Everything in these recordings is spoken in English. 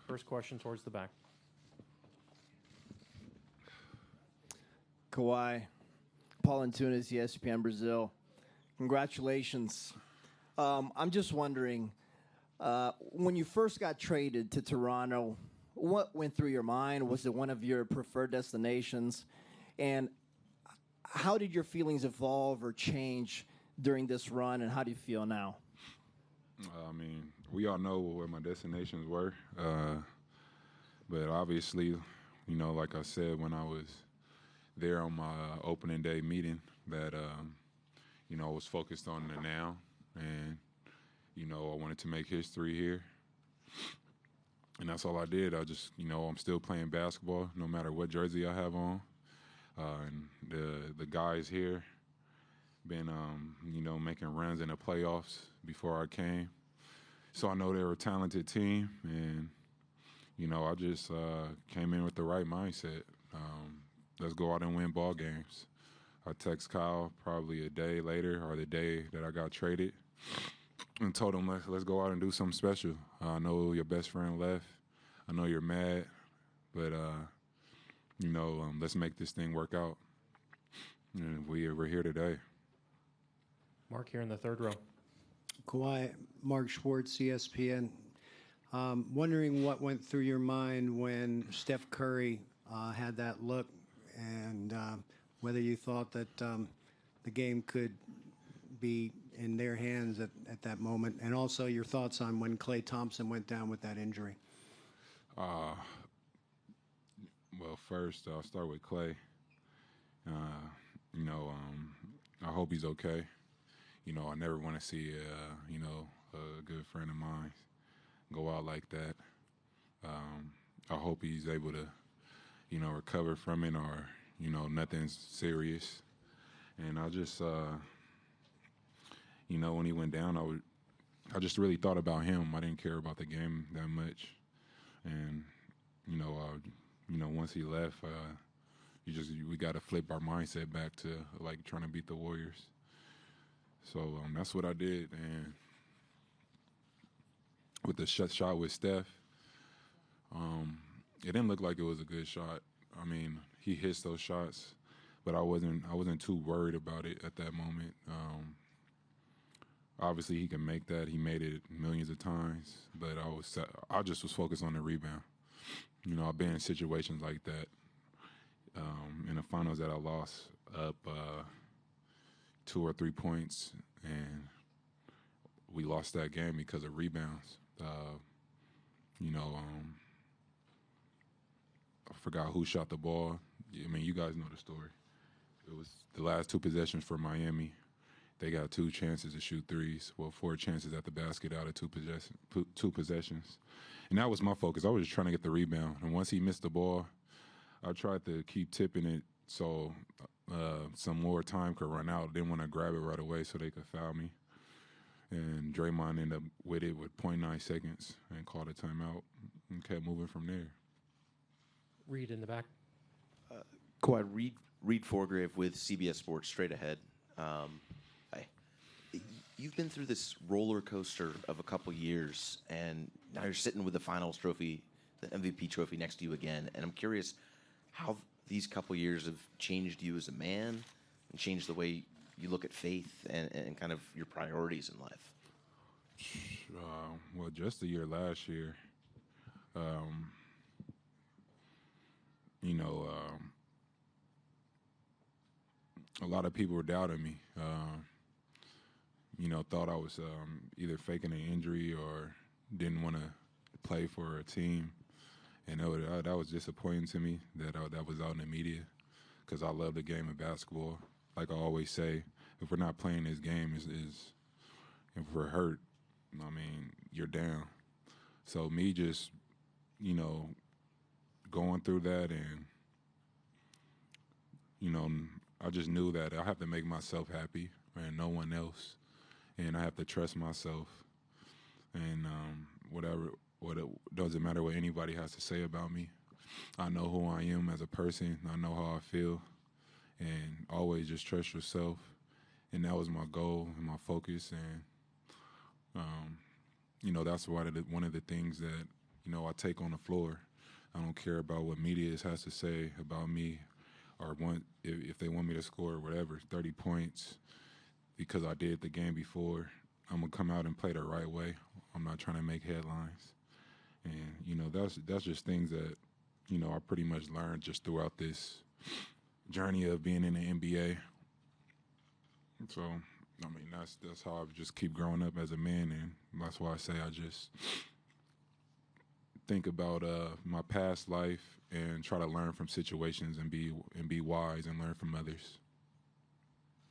First question towards the back. Kawhi, Paul Antunes, ESPN Brazil. Congratulations. I'm just wondering, when you first got traded to Toronto, what went through your mind? Was it one of your preferred destinations? And how did your feelings evolve or change during this run, and how do you feel now? I mean, we all know where my destinations were. But obviously, you know, like I said, when I was there on my opening day meeting, that, you know, I was focused on the now. And, you know, I wanted to make history here. And that's all I did. I just, you know, I'm still playing basketball no matter what jersey I have on. And the guys here been, you know, making runs in the playoffs before I came. So I know they're a talented team. And, you know, I just came in with the right mindset. Let's go out and win ball games. I text Kyle probably a day later or the day that I got traded and told him, let's go out and do something special. I know your best friend left. I know you're mad, but, you know, let's make this thing work out. And we're here today. Mark here in the third row. Kawhi, Mark Schwartz, ESPN. Wondering what went through your mind when Steph Curry had that look, and whether you thought that the game could be in their hands at that moment, and also your thoughts on when Klay Thompson went down with that injury. Well, first, I'll start with Klay. You know, I hope he's okay. You know, I never want to see, you know, a good friend of mine go out like that. I hope he's able to, you know, recover from it, or, you know, nothing's serious. And I just, you know, when he went down, I just really thought about him. I didn't care about the game that much. And, you know, once he left, we got to flip our mindset back to, like, trying to beat the Warriors. So that's what I did. And with the shot with Steph, it didn't look like it was a good shot. I mean, he hits those shots, but I wasn't too worried about it at that moment. Obviously, he can make that. He made it millions of times, but I just was focused on the rebound. You know, I've been in situations like that in the finals that I lost up 2 or 3 points, and we lost that game because of rebounds. You know, I forgot who shot the ball. I mean, you guys know the story. It was the last 2 possessions for Miami. They got 2 chances to shoot threes. Well, 4 chances at the basket out of 2 possessions. And that was my focus. I was just trying to get the rebound. And once he missed the ball, I tried to keep tipping it so some more time could run out. Didn't want to grab it right away so they could foul me. And Draymond ended up with it with 0.9 seconds and called a timeout and kept moving from there. Reed in the back. Kawhi, Reed Forgrave with CBS Sports, straight ahead. You've been through this roller coaster of a couple years, and now you're sitting with the finals trophy, the MVP trophy next to you again. And I'm curious how these couple years have changed you as a man and changed the way you look at faith and kind of your priorities in life. Well, just the year last year, you know, a lot of people were doubting me. You know, thought I was either faking an injury or didn't want to play for a team. And that was disappointing to me that was out in the media, because I love the game of basketball. Like I always say, if we're not playing this game, if we're hurt, I mean, you're down. So me just, you know, going through that, and, you know, I just knew that I have to make myself happy and no one else. And I have to trust myself, and it doesn't matter what anybody has to say about me. I know who I am as a person. I know how I feel, and always just trust yourself. And that was my goal and my focus. And you know, that's one of the things that, I take on the floor. I don't care about what media has to say about me, or if they want me to score whatever 30 points because I did the game before. I'm gonna come out and play the right way. I'm not trying to make headlines, and that's just things that I pretty much learned just throughout this journey of being in the NBA. So, I mean, that's how I've just keep growing up as a man, and that's why I say I just think about my past life and try to learn from situations and be wise and learn from others.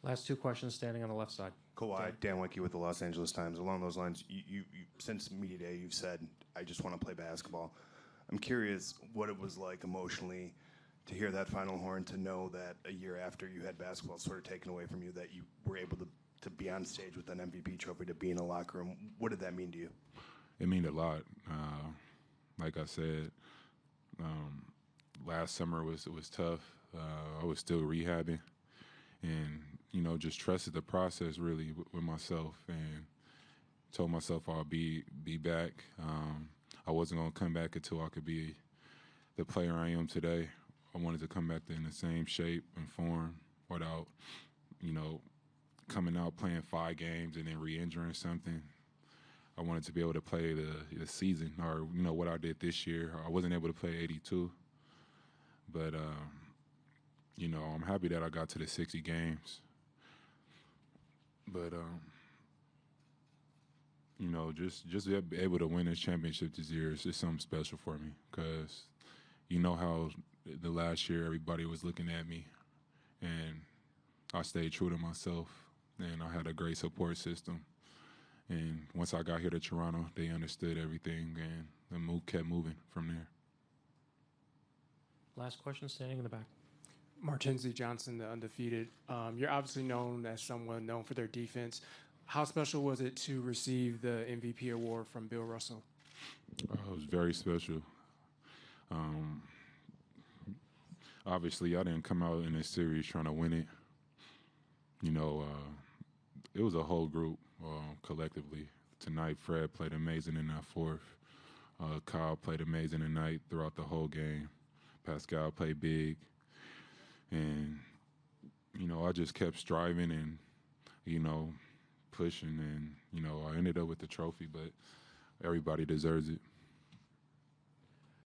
Last two questions standing on the left side. Kawhi, Dan Wicke with the Los Angeles Times. Along those lines, you since media day, you've said, I just want to play basketball. I'm curious what it was like emotionally to hear that final horn, to know that a year after you had basketball sort of taken away from you, that you were able to be on stage with an MVP trophy, to be in a locker room. What did that mean to you? It meant a lot. Like I said, last summer was tough. I was still rehabbing, and just trusted the process really with myself, and told myself I'll be back. I wasn't gonna come back until I could be the player I am today. I wanted to come back in the same shape and form without, coming out playing 5 games and then re-injuring something. I wanted to be able to play the season, or what I did this year. I wasn't able to play 82, but I'm happy that I got to the 60 games. But just be able to win this championship this year is just something special for me, because how the last year everybody was looking at me, and I stayed true to myself, and I had a great support system. And once I got here to Toronto, they understood everything, and the move kept moving from there. Last question standing in the back. Martenzie Johnson, the undefeated. You're obviously known as someone known for their defense. How special was it to receive the MVP award from Bill Russell? It was very special. Obviously, I didn't come out in this series trying to win it. It was a whole group collectively. Tonight, Fred played amazing in that fourth. Kyle played amazing tonight throughout the whole game. Pascal played big. And, I just kept striving and, pushing. And, I ended up with the trophy, but everybody deserves it.